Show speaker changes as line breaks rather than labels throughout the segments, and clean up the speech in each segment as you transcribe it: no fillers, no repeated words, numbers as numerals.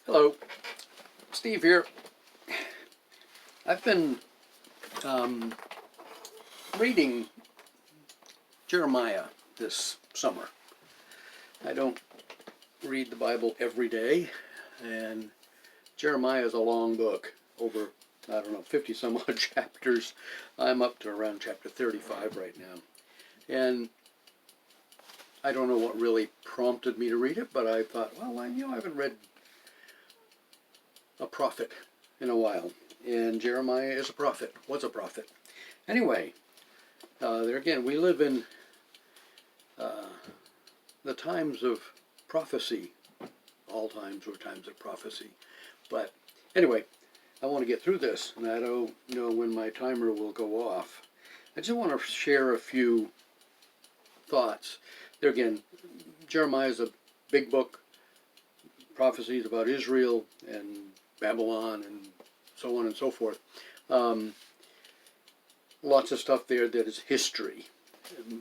Hello, Steve here. I've been reading Jeremiah this summer. I don't read the Bible every day, and Jeremiah is a long book, over, 50 some odd chapters. I'm up to around chapter 35 right now. And I don't know what really prompted me to read it, but I thought, well, I haven't read a prophet in a while. And Jeremiah is a prophet, was a prophet. Anyway, there again, we live in the times of prophecy. All times were times of prophecy. But anyway, I want to get through this, and I don't know when my timer will go off. I just want to share a few thoughts. There again, Jeremiah is a big book, prophecies about Israel and Babylon and so on and so forth. Lots of stuff there that is history,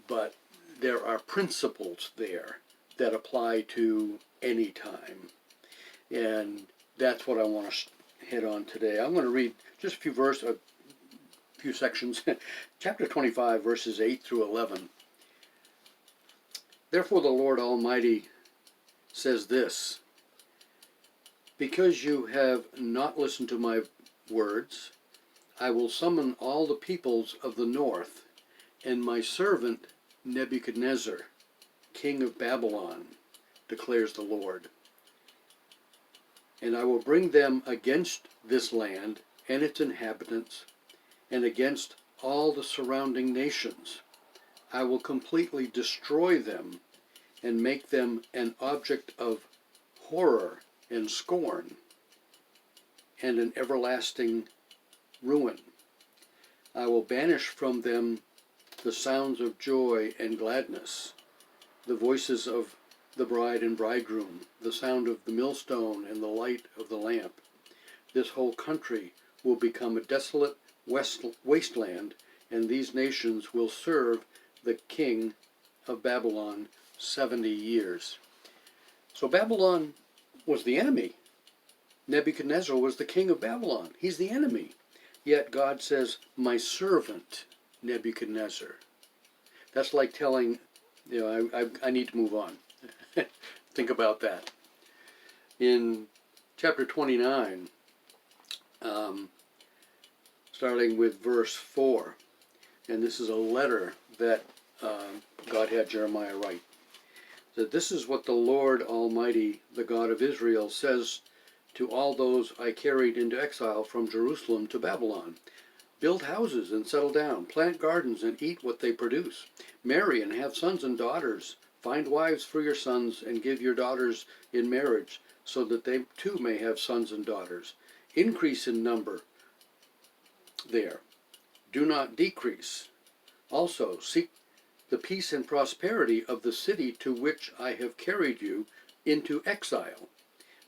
but there are principles there that apply to any time. And that's what I want to head on today. I'm going to read just a few sections. Chapter 25, verses 8 through 11. Therefore the Lord Almighty says this: because you have not listened to my words, I will summon all the peoples of the north, and my servant Nebuchadnezzar, king of Babylon, declares the Lord. And I will bring them against this land and its inhabitants, and against all the surrounding nations. I will completely destroy them and make them an object of horror and scorn, and an everlasting ruin. I will banish from them the sounds of joy and gladness, the voices of the bride and bridegroom, the sound of the millstone and the light of the lamp. This whole country will become a desolate wasteland, and these nations will serve the king of Babylon 70 years. So Babylon was the enemy. Nebuchadnezzar was the king of Babylon. He's the enemy. Yet God says, my servant Nebuchadnezzar. That's like telling, I need to move on. Think about that. In chapter 29, starting with verse 4, and this is a letter that God had Jeremiah write, that this is what the Lord Almighty, the God of Israel, says to all those I carried into exile from Jerusalem to Babylon. Build houses and settle down, plant gardens and eat what they produce. Marry and have sons and daughters. Find wives for your sons and give your daughters in marriage, so that they too may have sons and daughters. Increase in number there. Do not decrease. Also, seek the peace and prosperity of the city to which I have carried you into exile.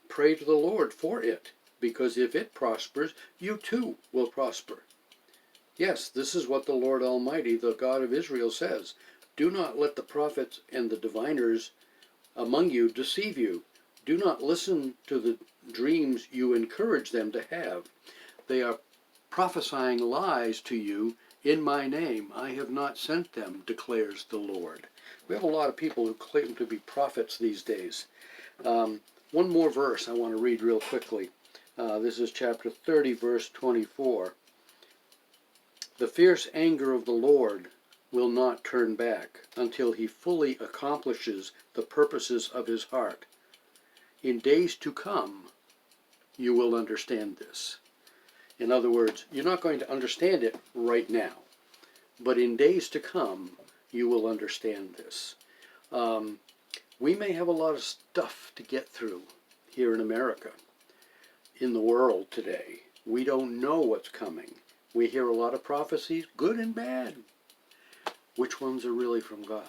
Pray to the Lord for it, because if it prospers, you too will prosper. Yes, this is what the Lord Almighty, the God of Israel, says. Do not let the prophets and the diviners among you deceive you. Do not listen to the dreams you encourage them to have. They are prophesying lies to you in my name. I have not sent them, declares the Lord. We have a lot of people who claim to be prophets these days. One more verse I want to read real quickly. This is chapter 30, verse 24. The fierce anger of the Lord will not turn back until he fully accomplishes the purposes of his heart. In days to come, you will understand this. In other words, you're not going to understand it right now, but in days to come, you will understand this. We may have a lot of stuff to get through here in America, in the world today. We don't know what's coming. We hear a lot of prophecies, good and bad. Which ones are really from God?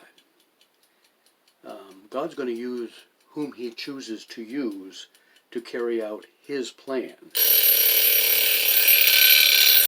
God's going to use whom he chooses to use to carry out his plan.